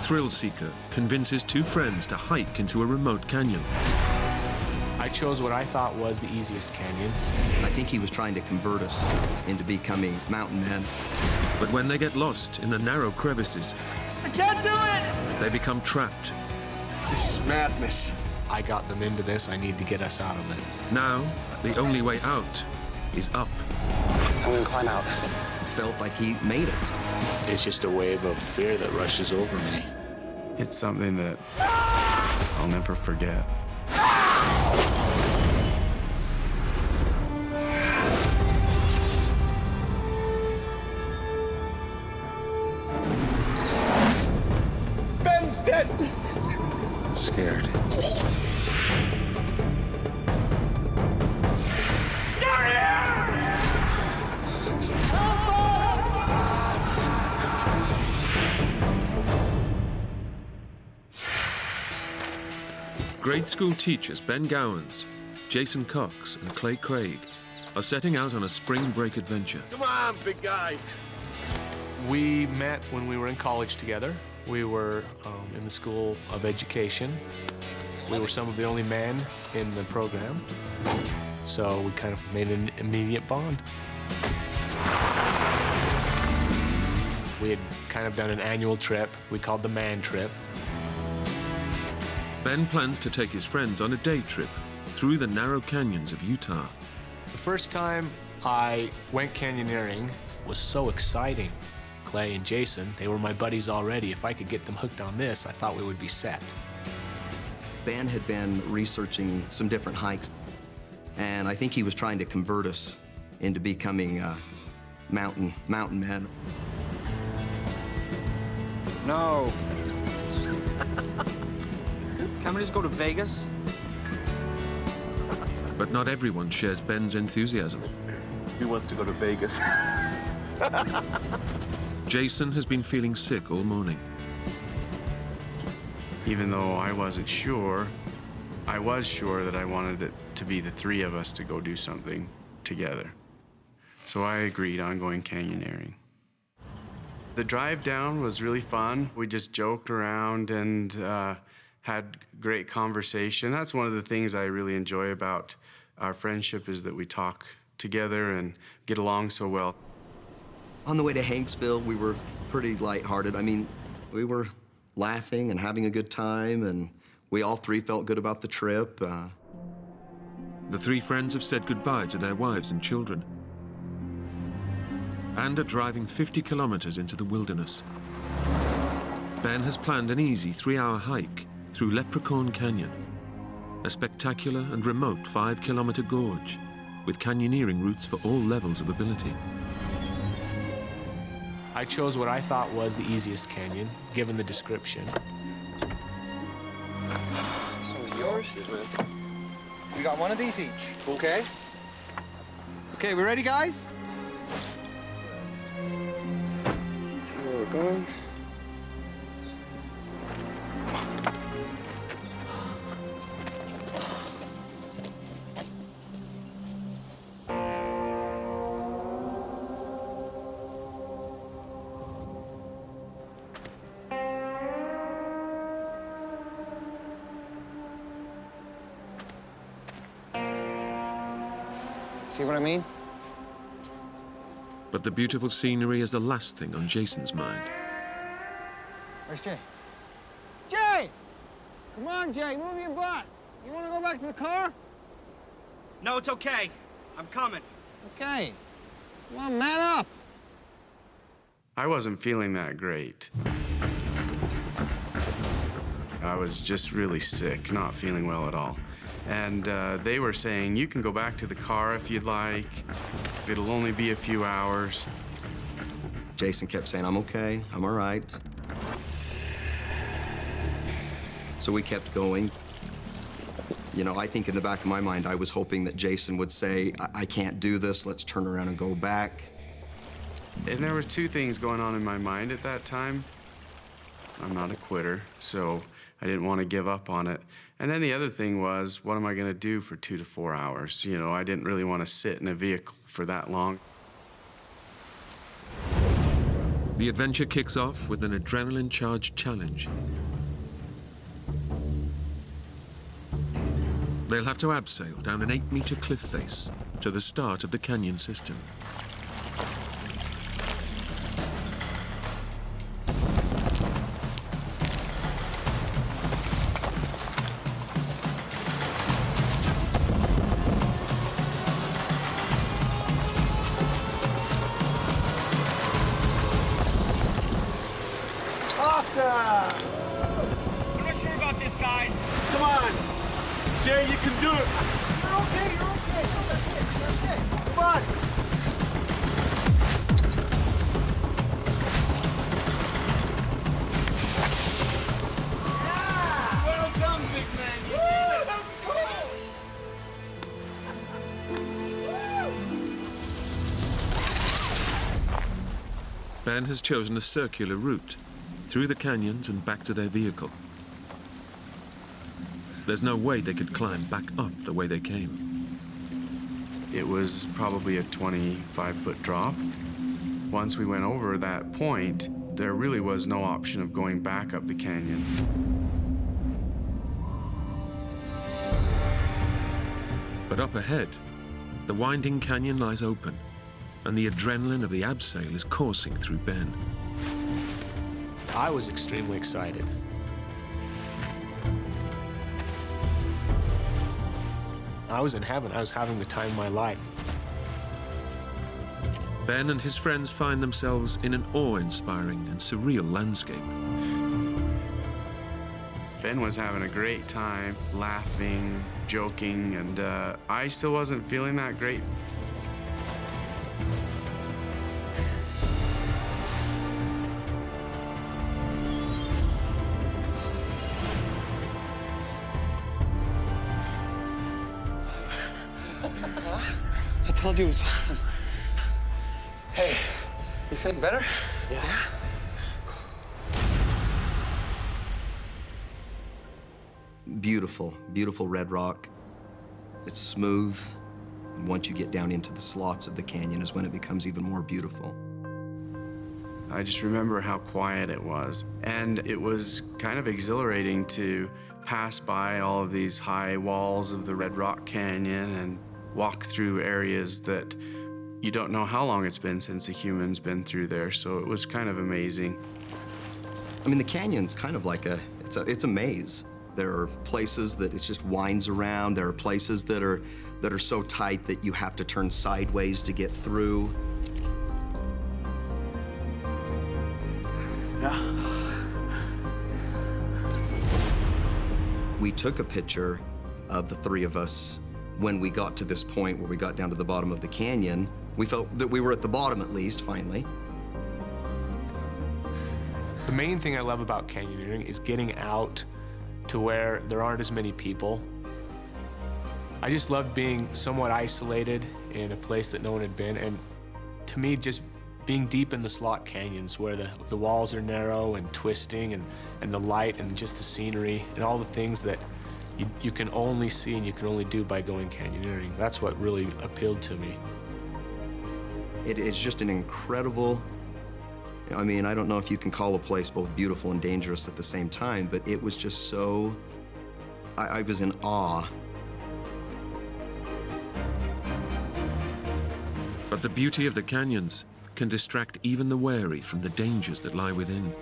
thrill seeker convinces two friends to hike into a remote canyon. I chose what I thought was the easiest canyon. I think he was trying to convert us into becoming mountain men. But when they get lost in the narrow crevices, I can't do it! they become trapped. This is madness. I got them into this. I need to get us out of it. Now, the only way out is up. I'm gonna climb out. It felt like he made it. It's just a wave of fear that rushes over me. It's something that I'll never forget. Ben's dead! Scared. Grade school teachers Ben Gowans, Jason Cox, and Clay Craig are setting out on a spring break adventure. Come on, big guy. We met when we were in college together. We were in the School of Education. We were some of the only men in the program, so we kind of made an immediate bond. We had kind of done an annual trip we called the Man Trip. Ben plans to take his friends on a day trip through the narrow canyons of Utah. The first time I went canyoneering was so exciting. Clay and Jason, they were my buddies already. If I could get them hooked on this, I thought we would be set. Ben had been researching some different hikes, and I think he was trying to convert us into becoming mountain men. No. Can't we just go to Vegas? But not everyone shares Ben's enthusiasm. He wants to go to Vegas. Jason has been feeling sick all morning. Even though I wasn't sure, I was sure that I wanted it to be the three of us to go do something together. So I agreed on going canyoneering. The drive down was really fun. We just joked around and had great conversation. That's one of the things I really enjoy about our friendship, is that we talk together and get along so well. On the way to Hanksville, we were pretty lighthearted. I mean, we were laughing and having a good time, and we all three felt good about the trip. The three friends have said goodbye to their wives and children and are driving 50 kilometers into the wilderness. Ben has planned an easy 3-hour hike through Leprechaun Canyon, a spectacular and remote 5-kilometer gorge with canyoneering routes for all levels of ability. I chose what I thought was the easiest canyon, given the description. This one's yours? We got one of these each. Okay. Okay, we ready, guys? See where we're going. See what I mean? But the beautiful scenery is the last thing on Jason's mind. Where's Jay? Jay! Come on, Jay, move your butt. You want to go back to the car? No, it's okay. I'm coming. Okay. Come on, man up. I wasn't feeling that great. I was just really sick, not feeling well at all. And they were saying, you can go back to the car if you'd like. It'll only be a few hours. Jason kept saying, I'm okay, I'm all right. So we kept going. You know, I think in the back of my mind, I was hoping that Jason would say, I can't do this, let's turn around and go back. And there were two things going on in my mind at that time. I'm not a quitter, so I didn't want to give up on it. And then the other thing was, what am I going to do for 2 to 4 hours? You know, I didn't really want to sit in a vehicle for that long. The adventure kicks off with an adrenaline-charged challenge. They'll have to abseil down an 8-meter cliff face to the start of the canyon system. Awesome! I'm not sure about this, guys. Come on! Jay, you can do it! You're okay, you're okay. No, that's it. Come on! Well done, big man! You did it! That was cool! Ben has chosen a circular route through the canyons and back to their vehicle. There's no way they could climb back up the way they came. It was probably a 25-foot drop. Once we went over that point, there really was no option of going back up the canyon. But up ahead, the winding canyon lies open, and the adrenaline of the abseil is coursing through Ben. I was extremely excited. I was in heaven. I was having the time of my life. Ben and his friends find themselves in an awe-inspiring and surreal landscape. Ben was having a great time, laughing, joking, and I still wasn't feeling that great. I told you it was awesome. Hey, you feeling better? Yeah. Beautiful, beautiful red rock. It's smooth. And once you get down into the slots of the canyon is when it becomes even more beautiful. I just remember how quiet it was. And it was kind of exhilarating to pass by all of these high walls of the Red Rock Canyon and walk through areas that you don't know how long it's been since a human's been through there. So it was kind of amazing. I mean, the canyon's kind of like it's a maze. There are places that it just winds around. There are places that are so tight that you have to turn sideways to get through. Yeah. We took a picture of the three of us when we got to this point where we got down to the bottom of the canyon. We felt that we were at the bottom at least, finally. The main thing I love about canyoneering is getting out to where there aren't as many people. I just loved being somewhat isolated in a place that no one had been, and to me, just being deep in the slot canyons where the walls are narrow and twisting, and the light and just the scenery and all the things that you can only see and you can only do by going canyoneering. That's what really appealed to me. It is just an incredible, I mean, I don't know if you can call a place both beautiful and dangerous at the same time, but it was just so, I was in awe. But the beauty of the canyons can distract even the wary from the dangers that lie within.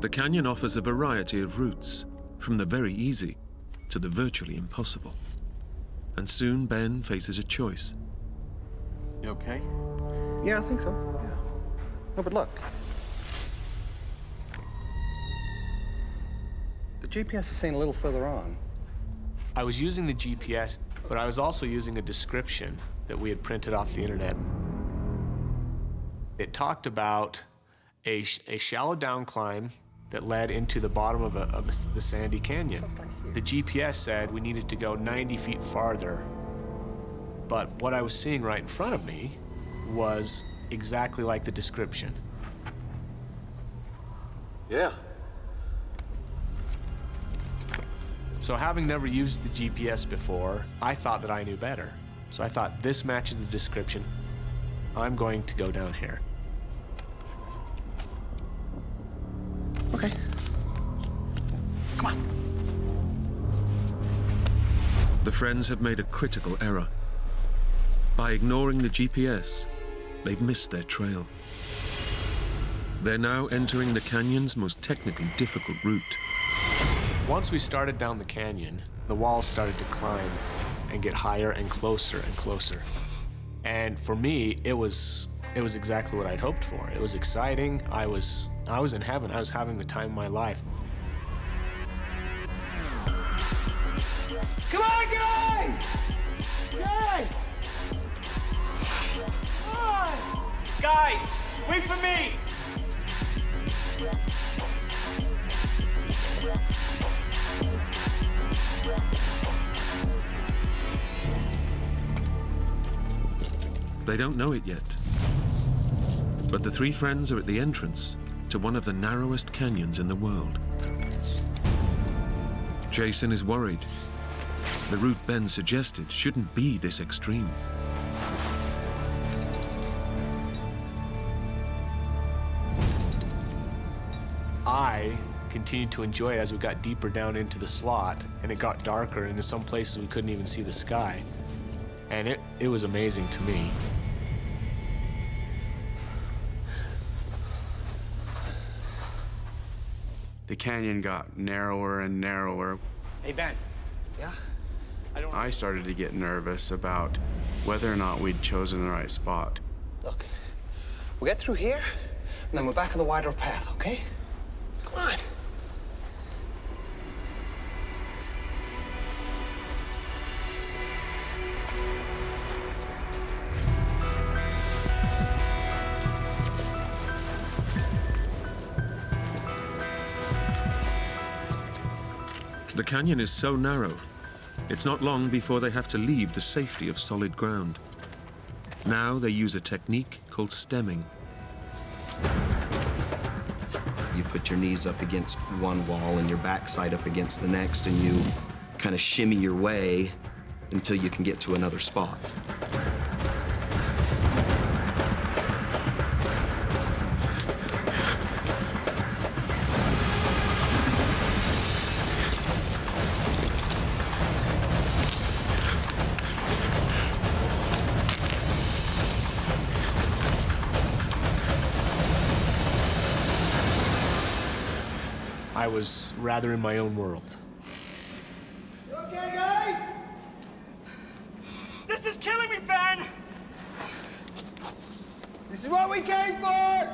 The canyon offers a variety of routes, from the very easy to the virtually impossible. And soon Ben faces a choice. You okay? Yeah, I think so, yeah. No, but look. The GPS is saying a little further on. I was using the GPS, but I was also using a description that we had printed off the internet. It talked about a shallow down climb that led into the bottom of the sandy canyon. The GPS said we needed to go 90 feet farther, but what I was seeing right in front of me was exactly like the description. Yeah. So having never used the GPS before, I thought that I knew better. So I thought, this matches the description. I'm going to go down here. Okay. Come on. The friends have made a critical error. By ignoring the GPS, they've missed their trail. They're now entering the canyon's most technically difficult route. Once we started down the canyon, the walls started to climb and get higher and closer and closer. And for me, it was exactly what I'd hoped for. It was exciting. I was in heaven. I was having the time of my life. Come on, guys! Jay! Come on! Guys, wait for me! They don't know it yet. But the three friends are at the entrance to one of the narrowest canyons in the world. Jason is worried. The route Ben suggested shouldn't be this extreme. I continued to enjoy it as we got deeper down into the slot, and it got darker, and in some places we couldn't even see the sky. And it was amazing to me. The canyon got narrower and narrower. Hey, Ben. Yeah? I started to get nervous about whether or not we'd chosen the right spot. Look, we get through here, and then we're back on the wider path, okay? Come on. The canyon is so narrow, it's not long before they have to leave the safety of solid ground. Now they use a technique called stemming. You put your knees up against one wall and your backside up against the next, and you kind of shimmy your way until you can get to another spot. I was rather in my own world. Okay, guys? This is killing me, Ben! This is what we came for!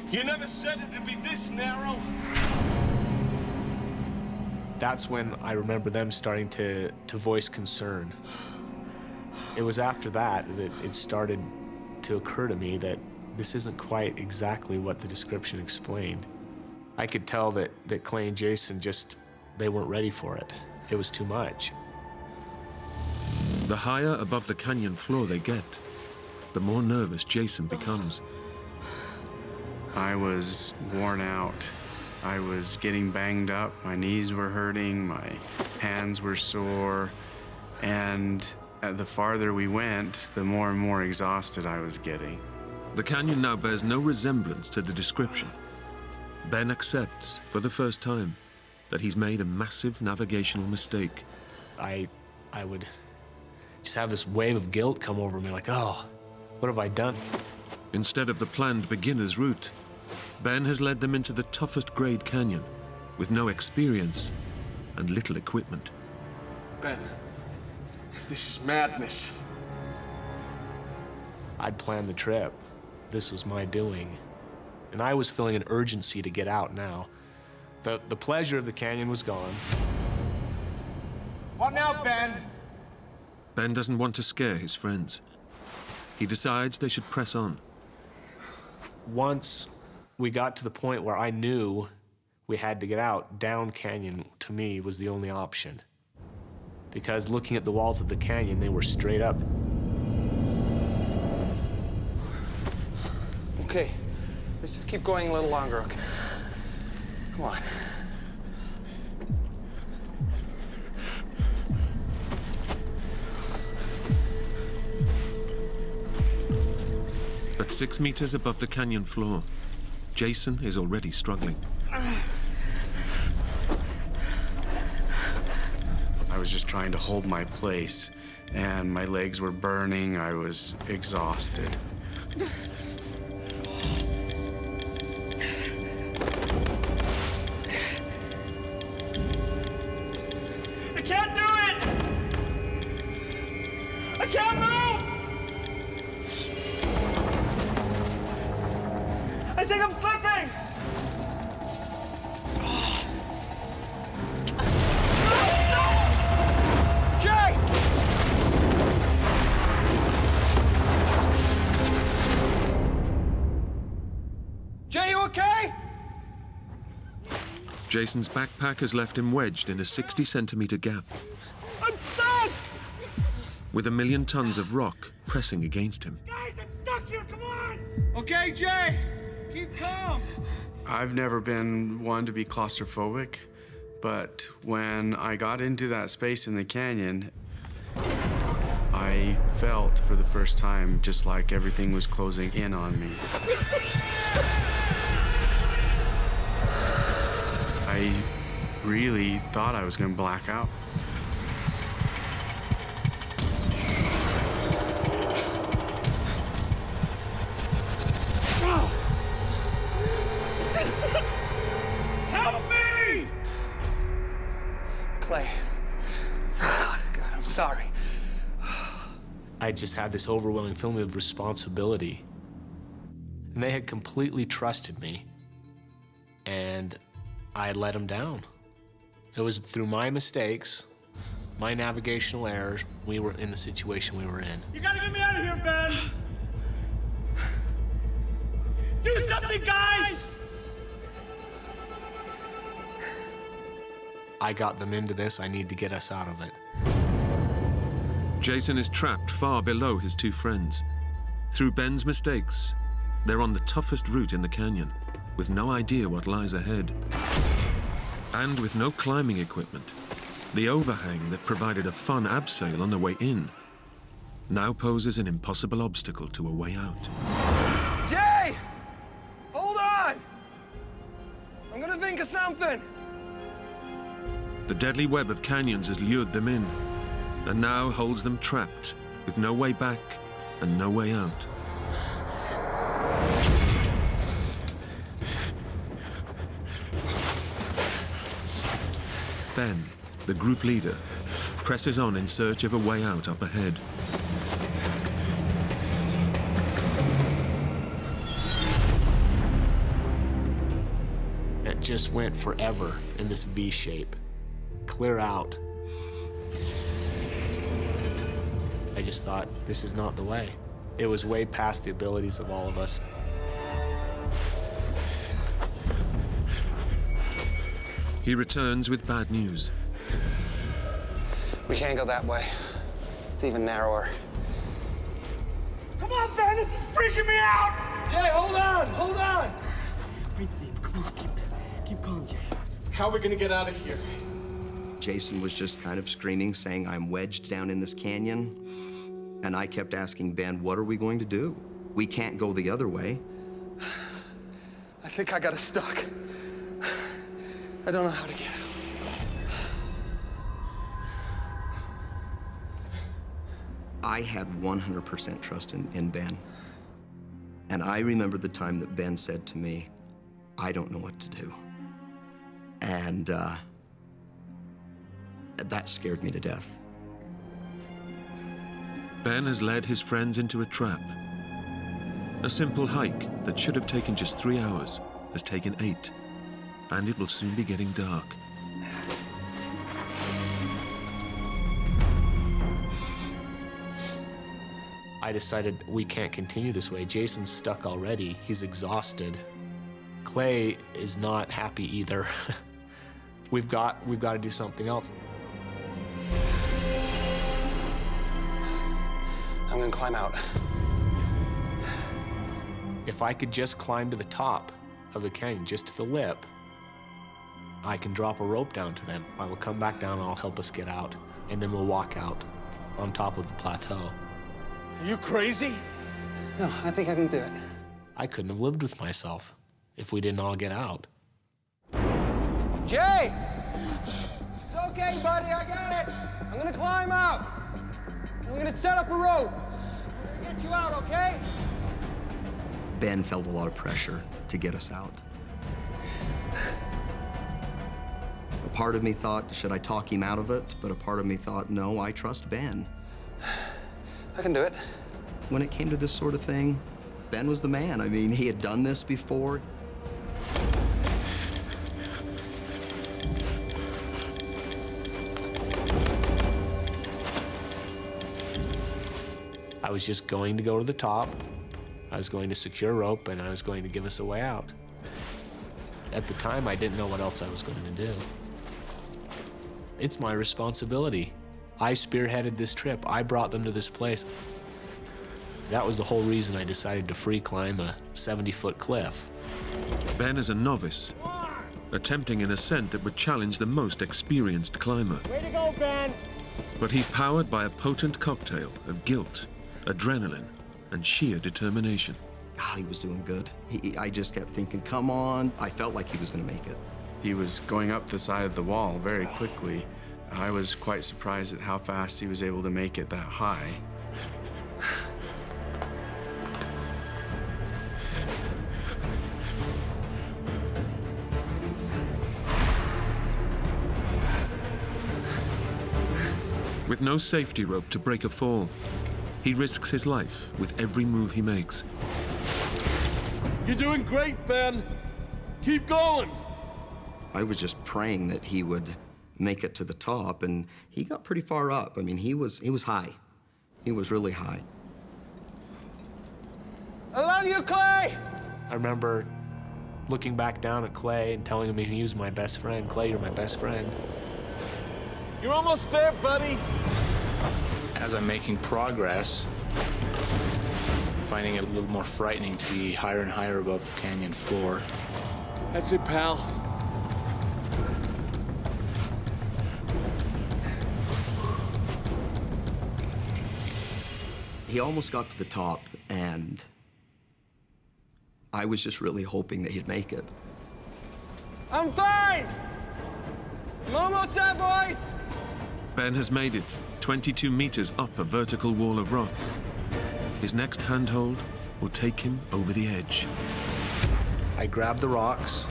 You never said it'd be this narrow. That's when I remember them starting to voice concern. It was after that it started to occur to me that this isn't quite exactly what the description explained. I could tell that Clay and Jason they weren't ready for it. It was too much. The higher above the canyon floor they get, the more nervous Jason becomes. I was worn out. I was getting banged up. My knees were hurting. My hands were sore. And the farther we went, the more and more exhausted I was getting. The canyon now bears no resemblance to the description. Ben accepts, for the first time, that he's made a massive navigational mistake. I would just have this wave of guilt come over me, like, oh, what have I done? Instead of the planned beginner's route, Ben has led them into the toughest grade canyon, with no experience and little equipment. Ben, this is madness. I'd planned the trip. This was my doing. And I was feeling an urgency to get out now. The pleasure of the canyon was gone. What now, Ben? Ben doesn't want to scare his friends. He decides they should press on. Once we got to the point where I knew we had to get out, down canyon, to me, was the only option. Because looking at the walls of the canyon, they were straight up. Okay, let's just keep going a little longer, okay? Come on. But 6 meters above the canyon floor, Jason is already struggling. I was just trying to hold my place, and my legs were burning. I was exhausted. I can't do it! I can't move! I think I'm slipping! Jay! Jay, you okay? Jason's backpack has left him wedged in a 60-centimeter gap, I'm stuck! with 1 million tons of rock pressing against him. Guys, I'm stuck here, come on! Okay, Jay, keep calm. I've never been one to be claustrophobic, but when I got into that space in the canyon, I felt for the first time just like everything was closing in on me. I really thought I was going to black out. Help me! Clay. God, I'm sorry. I just had this overwhelming feeling of responsibility. And they had completely trusted me. And I had let them down. It was through my mistakes, my navigational errors, we were in the situation we were in. You gotta get me out of here, Ben! Do something, guys! I got them into this, I need to get us out of it. Jason is trapped far below his two friends. Through Ben's mistakes, they're on the toughest route in the canyon, with no idea what lies ahead. And with no climbing equipment, the overhang that provided a fun abseil on the way in now poses an impossible obstacle to a way out. Jay! Hold on! I'm gonna think of something. The deadly web of canyons has lured them in, and now holds them trapped, with no way back and no way out. Ben, the group leader, presses on in search of a way out up ahead. It just went forever in this V shape. Clear out. I just thought, this is not the way. It was way past the abilities of all of us. He returns with bad news. We can't go that way. It's even narrower. Come on, Ben, it's freaking me out! Jay, hold on, hold on. Breathe deep, come on, keep calm, Jay. How are we gonna get out of here? Jason was just kind of screaming, saying, I'm wedged down in this canyon. And I kept asking Ben, what are we going to do? We can't go the other way. I think I got us stuck. I don't know how to get out. I had 100% trust in Ben. And I remember the time that Ben said to me, I don't know what to do. And that scared me to death. Ben has led his friends into a trap. A simple hike that should have taken just 3 hours has taken 8, and it will soon be getting dark. I decided we can't continue this way. Jason's stuck already. He's exhausted. Clay is not happy either. We've got to do something else. I'm gonna climb out. If I could just climb to the top of the canyon, just to the lip, I can drop a rope down to them. I will come back down and I'll help us get out, and then we'll walk out on top of the plateau. Are you crazy? No, I think I can do it. I couldn't have lived with myself if we didn't all get out. Jay! It's okay, buddy, I got it. I'm gonna climb out. We're gonna set up a rope. We're gonna get you out, okay? Ben felt a lot of pressure to get us out. A part of me thought, should I talk him out of it? But a part of me thought, no, I trust Ben. I can do it. When it came to this sort of thing, Ben was the man. I mean, he had done this before. I was just going to go to the top. I was going to secure rope, and I was going to give us a way out. At the time, I didn't know what else I was going to do. It's my responsibility. I spearheaded this trip. I brought them to this place. That was the whole reason I decided to free climb a 70-foot cliff. Ben is a novice, attempting an ascent that would challenge the most experienced climber. Way to go, Ben! But he's powered by a potent cocktail of guilt, adrenaline, and sheer determination. God, he was doing good. I just kept thinking, come on. I felt like he was going to make it. He was going up the side of the wall very quickly. I was quite surprised at how fast he was able to make it that high. With no safety rope to break a fall, he risks his life with every move he makes. You're doing great, Ben. Keep going. I was just praying that he would make it to the top, and he got pretty far up. I mean, he was high. He was really high. I love you, Clay! I remember looking back down at Clay and telling him he was my best friend. Clay, you're my best friend. You're almost there, buddy. As I'm making progress, finding it a little more frightening to be higher and higher above the canyon floor. That's it, pal. He almost got to the top, and I was just really hoping that he'd make it. I'm fine! I'm almost there, boys! Ben has made it 22 meters up a vertical wall of rock. His next handhold will take him over the edge. I grabbed the rocks.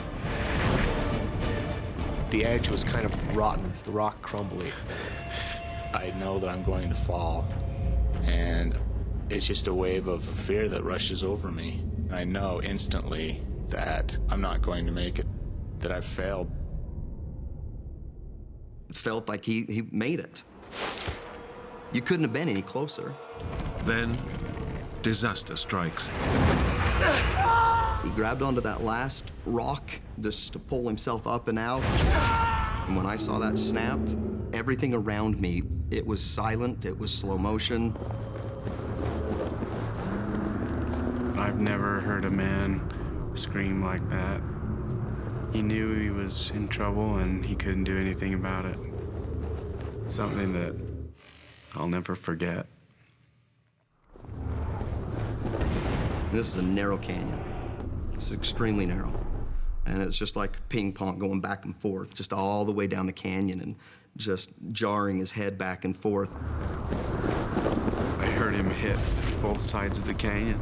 The edge was kind of rotten, the rock crumbly. I know that I'm going to fall, and it's just a wave of fear that rushes over me. I know instantly that I'm not going to make it, that I've failed. It felt like he made it. You couldn't have been any closer. Then, disaster strikes. He grabbed onto that last rock just to pull himself up and out. And when I saw that snap, everything around me, it was silent, it was slow motion. I've never heard a man scream like that. He knew he was in trouble and he couldn't do anything about it. It's something that I'll never forget. This is a narrow canyon. This is extremely narrow. And it's just like ping pong going back and forth, just all the way down the canyon and just jarring his head back and forth. I heard him hit both sides of the canyon.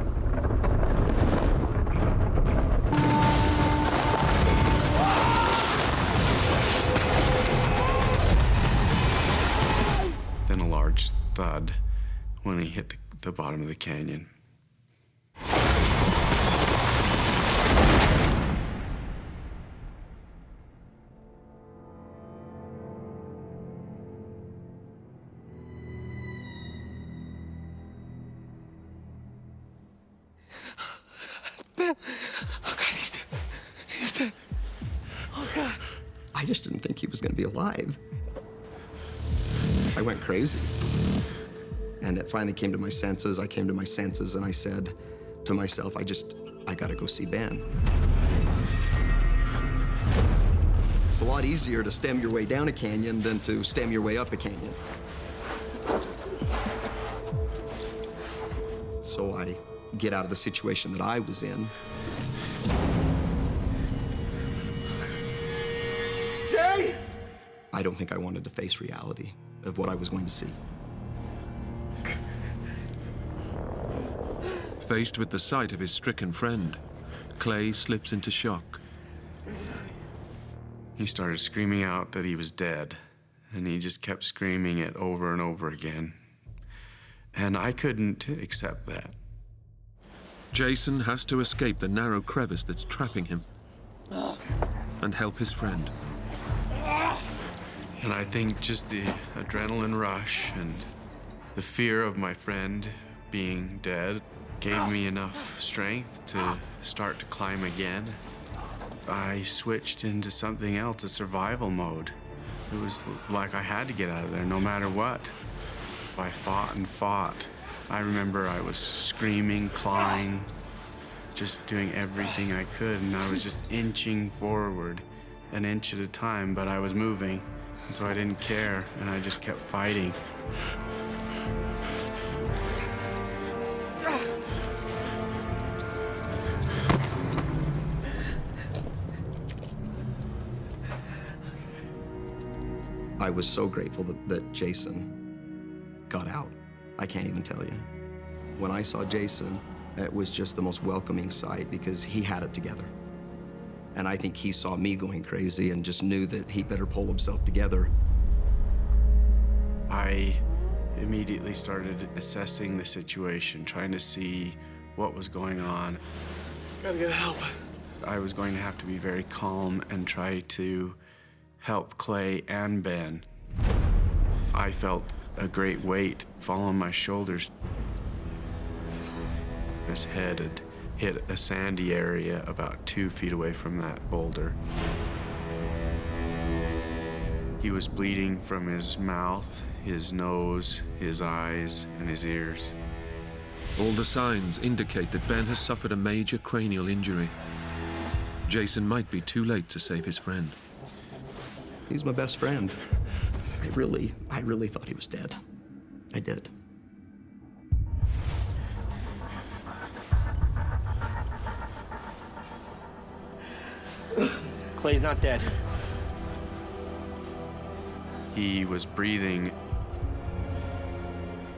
Then a large thud when he hit the bottom of the canyon. I just didn't think he was going to be alive. I went crazy. And it finally came to my senses. I came to my senses and I said to myself, I gotta go see Ben. It's a lot easier to stem your way down a canyon than to stem your way up a canyon. So I get out of the situation that I was in. Jay! I don't think I wanted to face reality of what I was going to see. Faced with the sight of his stricken friend, Clay slips into shock. He started screaming out that he was dead, and he just kept screaming it over and over again. And I couldn't accept that. Jason has to escape the narrow crevice that's trapping him and help his friend. And I think just the adrenaline rush and the fear of my friend being dead gave me enough strength to start to climb again. I switched into something else, a survival mode. It was like I had to get out of there no matter what. I fought and fought. I remember I was screaming, clawing, just doing everything I could, and I was just inching forward an inch at a time, but I was moving, and so I didn't care, and I just kept fighting. I was so grateful that Jason got out. I can't even tell you. When I saw Jason, it was just the most welcoming sight because he had it together. And I think he saw me going crazy and just knew that he better pull himself together. I immediately started assessing the situation, trying to see what was going on. Gotta get help. I was going to have to be very calm and try to help Clay and Ben. I felt a great weight fall on my shoulders. His head had hit a sandy area about 2 feet away from that boulder. He was bleeding from his mouth, his nose, his eyes, and his ears. All the signs indicate that Ben has suffered a major cranial injury. Jason might be too late to save his friend. He's my best friend. I really thought he was dead. I did. Clay's not dead. He was breathing.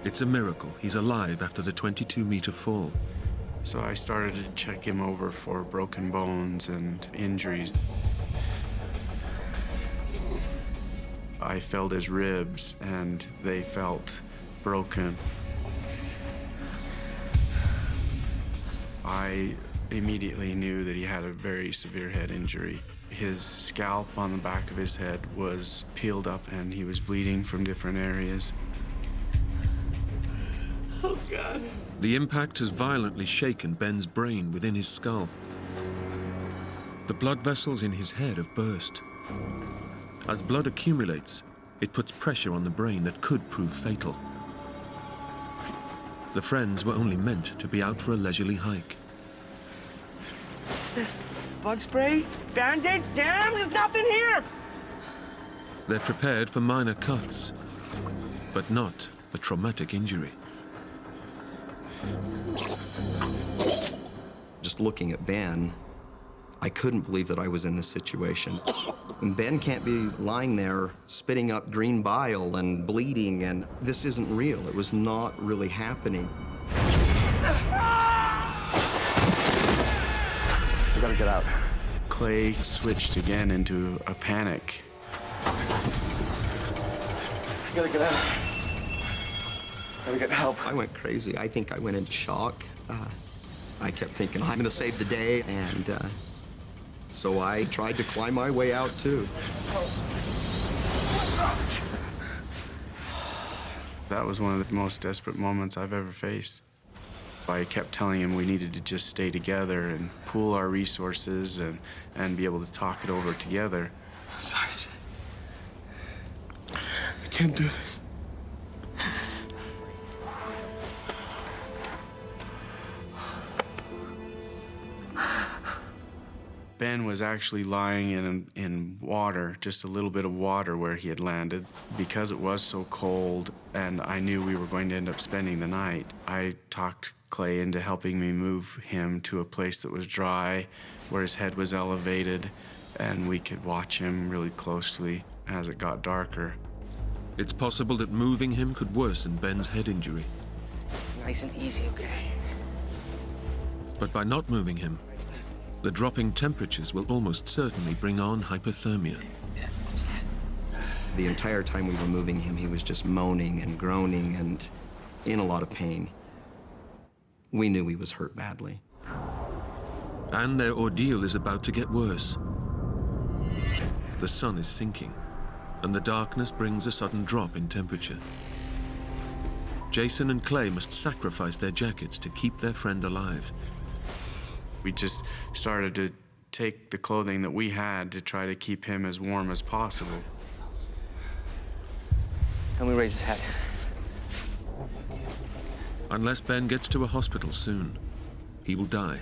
It's a miracle he's alive after the 22-meter fall. So I started to check him over for broken bones and injuries. I felt his ribs, and they felt broken. I immediately knew that he had a very severe head injury. His scalp on the back of his head was peeled up, and he was bleeding from different areas. Oh, God. The impact has violently shaken Ben's brain within his skull. The blood vessels in his head have burst. As blood accumulates, it puts pressure on the brain that could prove fatal. The friends were only meant to be out for a leisurely hike. What's this? Bug spray? Band-aids? Damn, there's nothing here! They're prepared for minor cuts, but not a traumatic injury. Just looking at Ben, I couldn't believe that I was in this situation. And Ben can't be lying there spitting up green bile and bleeding, and this isn't real. It was not really happening. We gotta get out. Clay switched again into a panic. I gotta get out. Gotta get help. I went crazy. I think I went into shock. I kept thinking, I'm gonna save the day, and so I tried to climb my way out, too. That was one of the most desperate moments I've ever faced. I kept telling him we needed to just stay together and pool our resources and be able to talk it over together. Sorry, Jay. I can't do this. Ben was actually lying in water, just a little bit of water where he had landed. Because it was so cold and I knew we were going to end up spending the night, I talked Clay into helping me move him to a place that was dry, where his head was elevated, and we could watch him really closely as it got darker. It's possible that moving him could worsen Ben's head injury. Nice and easy, okay? But by not moving him, the dropping temperatures will almost certainly bring on hypothermia. The entire time we were moving him, he was just moaning and groaning and in a lot of pain. We knew he was hurt badly. And their ordeal is about to get worse. The sun is sinking, and the darkness brings a sudden drop in temperature. Jason and Clay must sacrifice their jackets to keep their friend alive. We just started to take the clothing that we had to try to keep him as warm as possible. Then we raise his head. Unless Ben gets to a hospital soon, he will die.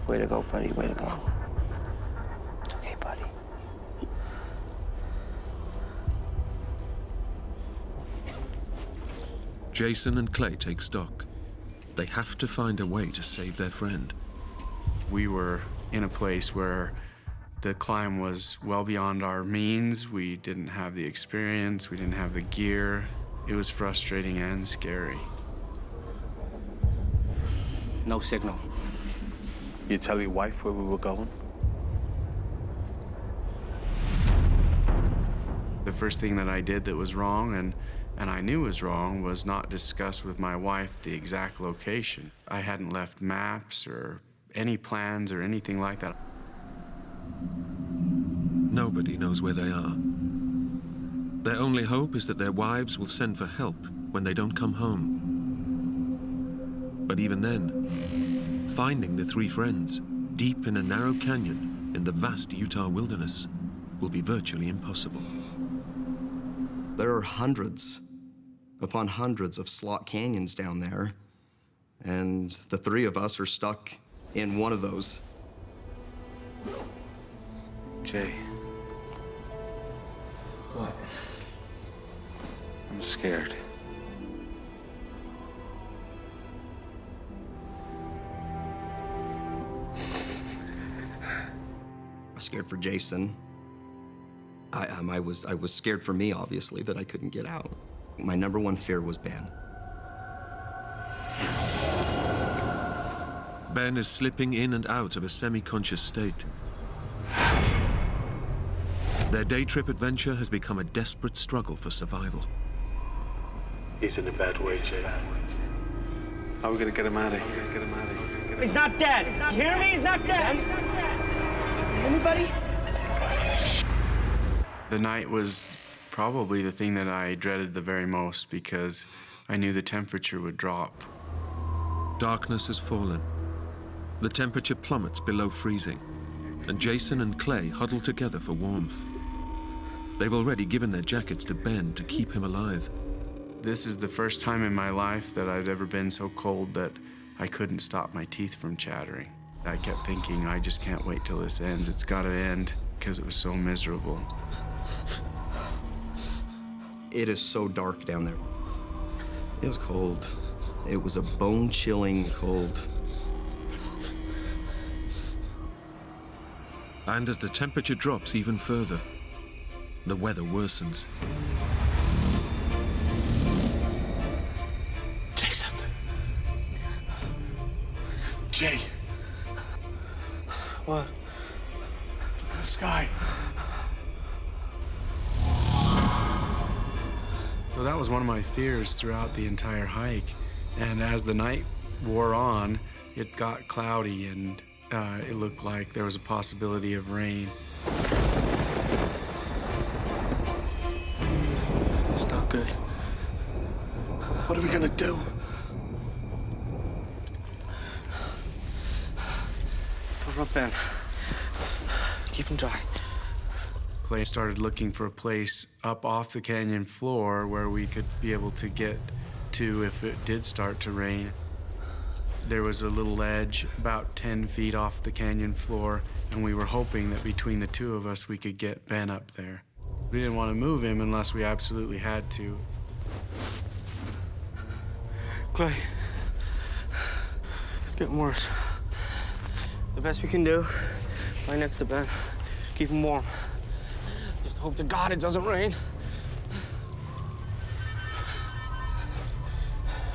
Way to go, buddy. Way to go. It's okay, buddy. Jason and Clay take stock. They have to find a way to save their friend. We were in a place where the climb was well beyond our means. We didn't have the experience, we didn't have the gear. It was frustrating and scary. No signal. You tell your wife where we were going? The first thing that I did that was wrong, and I knew was wrong, was not discuss with my wife the exact location. I hadn't left maps or any plans or anything like that. Nobody knows where they are. Their only hope is that their wives will send for help when they don't come home. But even then, finding the three friends deep in a narrow canyon in the vast Utah wilderness will be virtually impossible. There are hundreds upon hundreds of slot canyons down there, and the three of us are stuck in one of those. Jay. What? I'm scared. I was scared for Jason. I was scared for me, obviously, that I couldn't get out. My number one fear was Ben. Ben is slipping in and out of a semi-conscious state. Their day trip adventure has become a desperate struggle for survival. He's in a bad way, Jay. How are we gonna get him out of here? He's not dead. You hear me? He's not dead. Anybody? The night was probably the thing that I dreaded the very most because I knew the temperature would drop. Darkness has fallen. The temperature plummets below freezing, and Jason and Clay huddle together for warmth. They've already given their jackets to Ben to keep him alive. This is the first time in my life that I'd ever been so cold that I couldn't stop my teeth from chattering. I kept thinking, I just can't wait till this ends. It's gotta end, because it was so miserable. It is so dark down there. It was cold. It was a bone-chilling cold. And as the temperature drops even further, the weather worsens. Jason. Jay. What? Look at the sky. So that was one of my fears throughout the entire hike. And as the night wore on, it got cloudy and it looked like there was a possibility of rain. It's not good. What are we gonna do? Let's cover up Ben. Keep them dry. Clay started looking for a place up off the canyon floor where we could be able to get to if it did start to rain. There was a little ledge about 10 feet off the canyon floor, and we were hoping that between the two of us we could get Ben up there. We didn't want to move him unless we absolutely had to. Clay, it's getting worse. The best we can do, right next to Ben, keep him warm. Just hope to God it doesn't rain.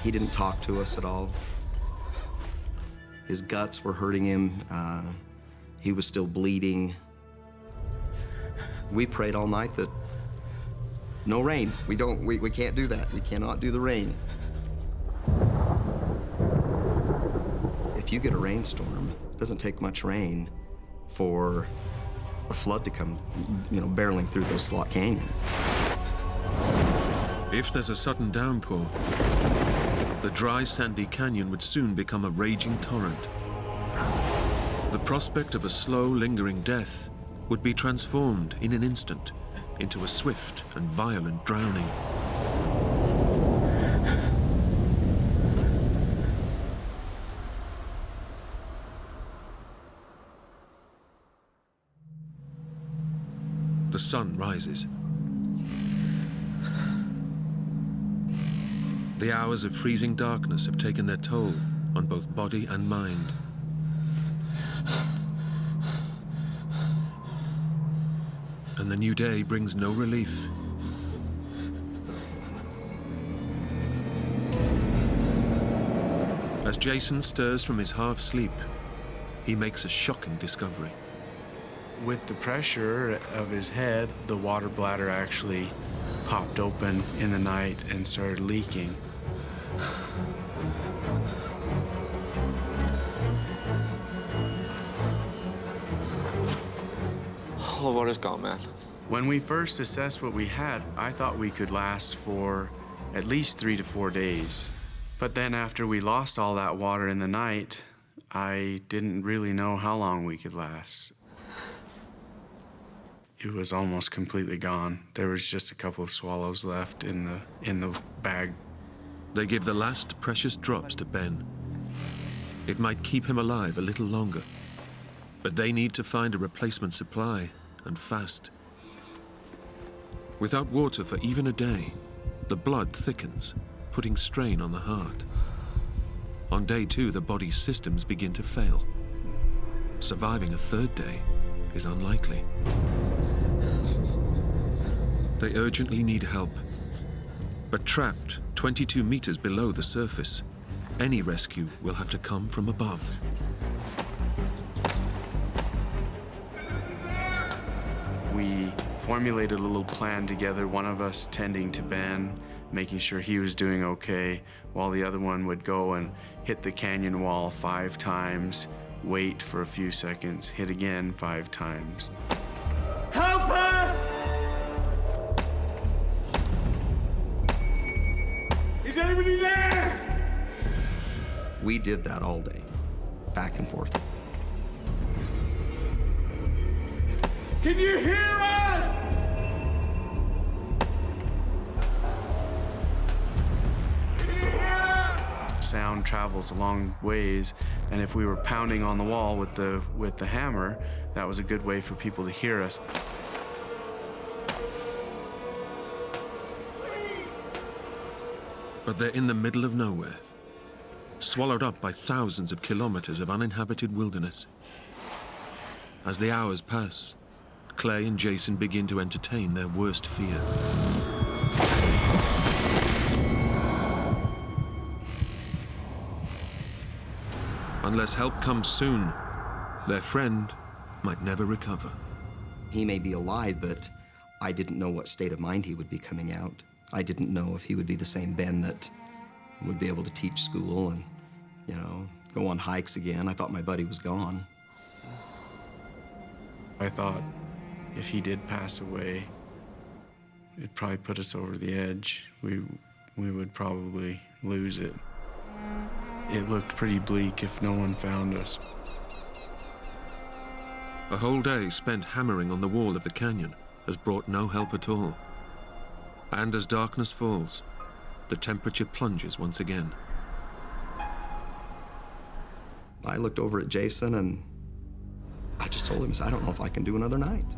He didn't talk to us at all. His guts were hurting him. He was still bleeding. We prayed all night that no rain. We can't do that. We cannot do the rain. If you get a rainstorm, it doesn't take much rain for a flood to come, barreling through those slot canyons. If there's a sudden downpour, the dry, sandy canyon would soon become a raging torrent. The prospect of a slow, lingering death would be transformed in an instant into a swift and violent drowning. The sun rises. The hours of freezing darkness have taken their toll on both body and mind. And the new day brings no relief. As Jason stirs from his half-sleep, he makes a shocking discovery. With the pressure of his head, the water bladder actually popped open in the night and started leaking. All the water's gone, man. When we first assessed what we had, I thought we could last for at least 3 to 4 days. But then after we lost all that water in the night, I didn't really know how long we could last. It was almost completely gone. There was just a couple of swallows left in the bag. They give the last precious drops to Ben. It might keep him alive a little longer, but they need to find a replacement supply, and fast. Without water for even a day, the blood thickens, putting strain on the heart. On day 2, the body's systems begin to fail. Surviving a 3rd day is unlikely. They urgently need help, but trapped 22 meters below the surface, any rescue will have to come from above. We formulated a little plan together, one of us tending to Ben, making sure he was doing okay, while the other one would go and hit the canyon wall 5 times, wait for a few seconds, hit again 5 times. Help us! Is anybody there? We did that all day, back and forth. Can you hear us? Can you hear us? Sound travels a long ways, and if we were pounding on the wall with the hammer, that was a good way for people to hear us. But they're in the middle of nowhere, swallowed up by thousands of kilometers of uninhabited wilderness. As the hours pass, Clay and Jason begin to entertain their worst fear. Unless help comes soon, their friend might never recover. He may be alive, but I didn't know what state of mind he would be coming out. I didn't know if he would be the same Ben that would be able to teach school and, go on hikes again. I thought my buddy was gone. I thought if he did pass away, it'd probably put us over the edge. We would probably lose it. It looked pretty bleak if no one found us. A whole day spent hammering on the wall of the canyon has brought no help at all. And as darkness falls, the temperature plunges once again. I looked over at Jason and I just told him, I said, I don't know if I can do another night.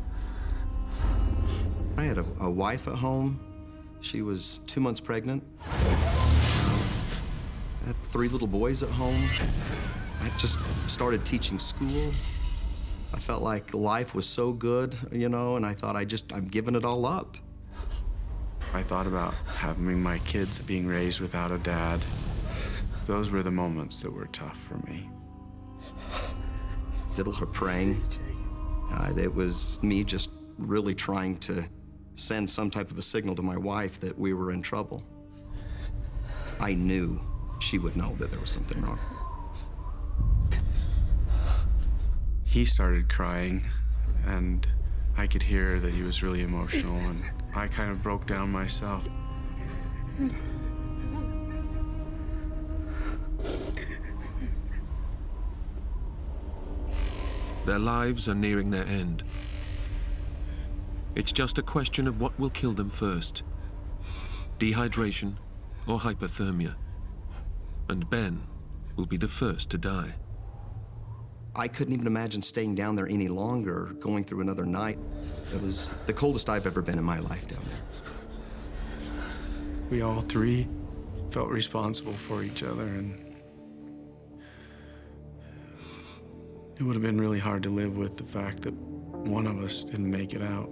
I had a wife at home. She was 2 months pregnant. I had 3 little boys at home. I just started teaching school. I felt like life was so good, you know, and I thought I'm giving it all up. I thought about having my kids being raised without a dad. Those were the moments that were tough for me. Did a lot of praying. It was me just really trying to send some type of a signal to my wife that we were in trouble. I knew she would know that there was something wrong. He started crying, and I could hear that he was really emotional, and I kind of broke down myself. Their lives are nearing their end. It's just a question of what will kill them first: dehydration or hypothermia. And Ben will be the first to die. I couldn't even imagine staying down there any longer, going through another night. It was the coldest I've ever been in my life down there. We all 3 felt responsible for each other, and it would have been really hard to live with the fact that one of us didn't make it out.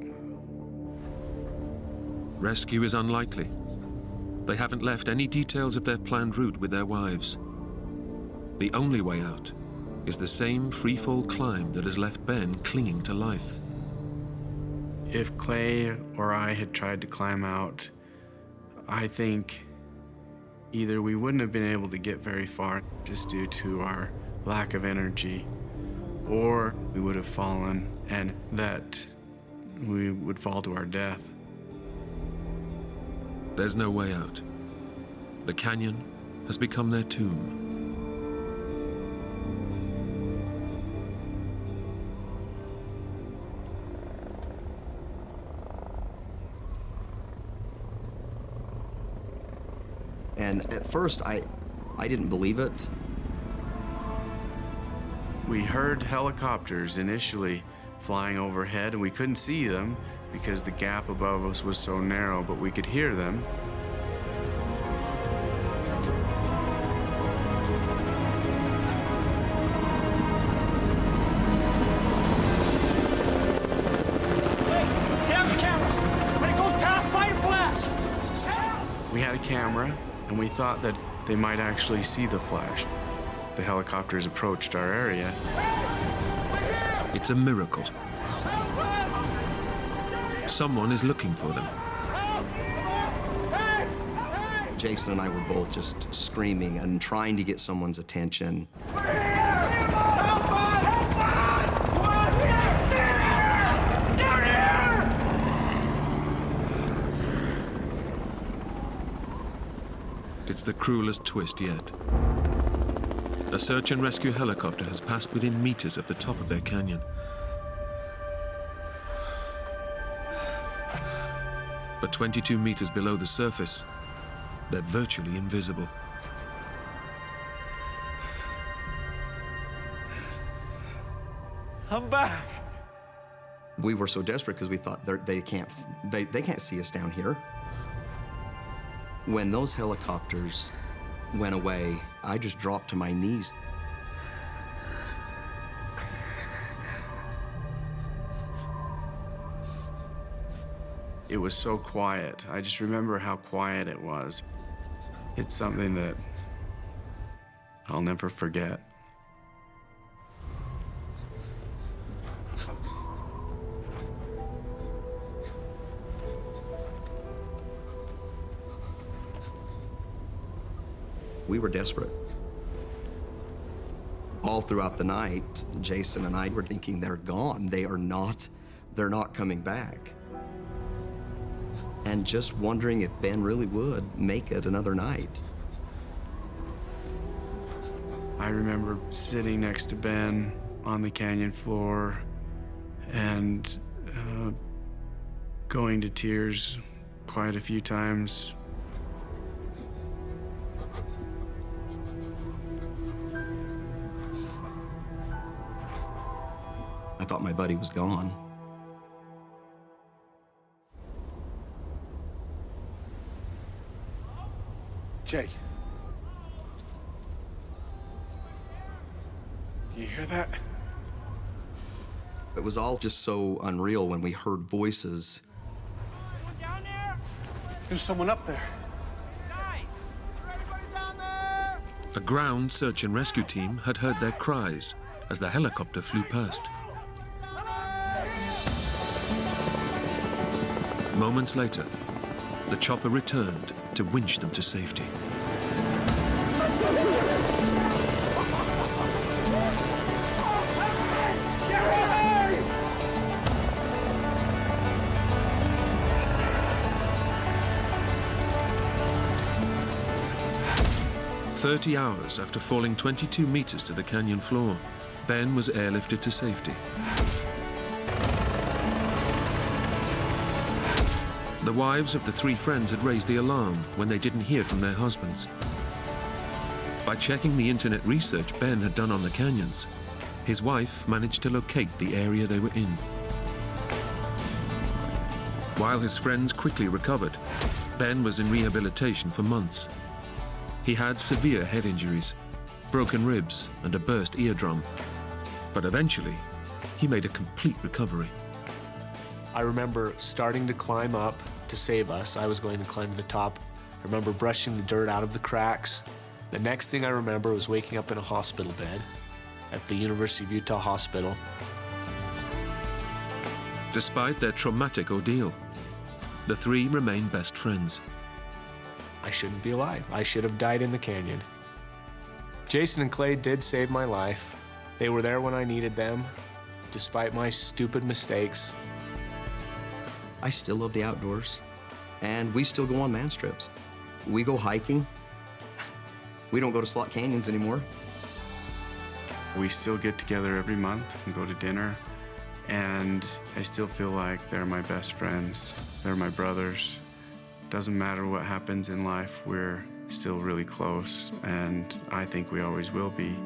Rescue is unlikely. They haven't left any details of their planned route with their wives. The only way out is the same free-fall climb that has left Ben clinging to life. If Clay or I had tried to climb out, I think either we wouldn't have been able to get very far just due to our lack of energy, or we would have fallen and that we would fall to our death. There's no way out. The canyon has become their tomb. And at first, I didn't believe it. We heard helicopters initially flying overhead, and we couldn't see them because the gap above us was so narrow, but we could hear them. Hey, get out the camera! When it goes past, fire flash! We had a camera, and we thought that they might actually see the flash. The helicopters approached our area. It's a miracle. Someone is looking for them. Jason and I were both just screaming and trying to get someone's attention. It's the cruelest twist yet. A search and rescue helicopter has passed within meters of the top of their canyon. But 22 meters below the surface, they're virtually invisible. I'm back. We were so desperate because we thought they can't see us down here. When those helicopters went away, I just dropped to my knees. It was so quiet. I just remember how quiet it was. It's something that I'll never forget. We were desperate. All throughout the night, Jason and I were thinking they're gone. They're not coming back. And just wondering if Ben really would make it another night. I remember sitting next to Ben on the canyon floor, and going to tears quite a few times. I thought my buddy was gone. Jay. Do you hear that? It was all just so unreal when we heard voices. There's someone up there. A ground search and rescue team had heard their cries as the helicopter flew past. Moments later, the chopper returned to winch them to safety. "30 hours after falling 22 meters to the canyon floor, Ben was airlifted to safety. The wives of the three friends had raised the alarm when they didn't hear from their husbands. By checking the internet research Ben had done on the canyons, his wife managed to locate the area they were in. While his friends quickly recovered, Ben was in rehabilitation for months. He had severe head injuries, broken ribs, and a burst eardrum. But eventually, he made a complete recovery. I remember starting to climb up to save us. I was going to climb to the top. I remember brushing the dirt out of the cracks. The next thing I remember was waking up in a hospital bed at the University of Utah Hospital. Despite their traumatic ordeal, the three remained best friends. I shouldn't be alive. I should have died in the canyon. Jason and Clay did save my life. They were there when I needed them, despite my stupid mistakes. I still love the outdoors, and we still go on man trips. We go hiking. We don't go to slot canyons anymore. We still get together every month and go to dinner, and I still feel like they're my best friends. They're my brothers. Doesn't matter what happens in life, we're still really close, and I think we always will be.